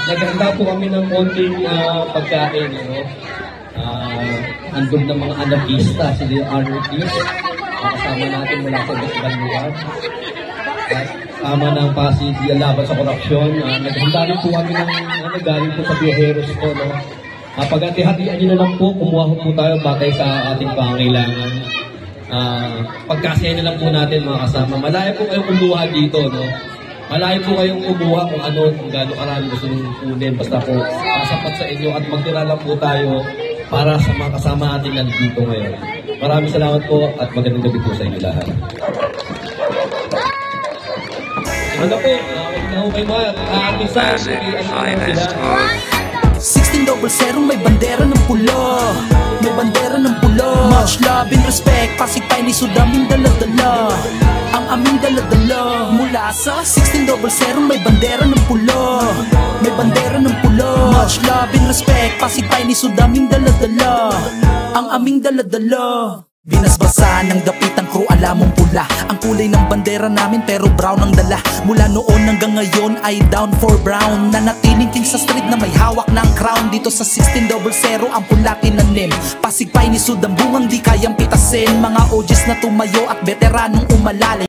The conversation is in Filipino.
naghanda po kami ng konting pagkain, ano? Andun ng mga anarkista, sila yung anarchist. Kasama natin mula sa iba't lugar. Kasama ng Pasig, laban sa korupsyon. Naghanda rin po kami ng galing po sa Viajeros po, no? Pag-hati-hatian nyo na lang po, kumuha po tayo batay sa ating pangailangan. Pagkasya na lang po natin mga kasama. Malaya po kayong kumuha dito, no? Malaya po kayong kumuha kung ano, kung gano'ng karami gusto nyo kunin. Basta po, sapat sa inyo at magtira lang po tayo para sa mga kasama natin nandito ngayon. Maraming salamat po at magandang gabi po sa inyo lahat. Ano po, okay mo, Finest. 1600 may bandera ng pula. May bandera ng pula. Much love and respect, Pasig Pioneers daming dala-dala. Ang aming dala-dala. Mula sa 1600 may bandera ng pula. May bandera ng pula. Much love and respect, Pasig Pioneers daming dala-dala. Ang aming dala-dala. Binasbasa ng dapitang crew, alamong pula ang kulay ng bandera namin pero brown ang dala. Mula noon hanggang ngayon ay down for brown. Nanatiling king sa street na may hawak ng crown. Dito sa 1600 ang pula tinanim. Pasig Pioneers ang bungang di kayang pitasin. Mga OGs na tumayo at veteranong umalalay.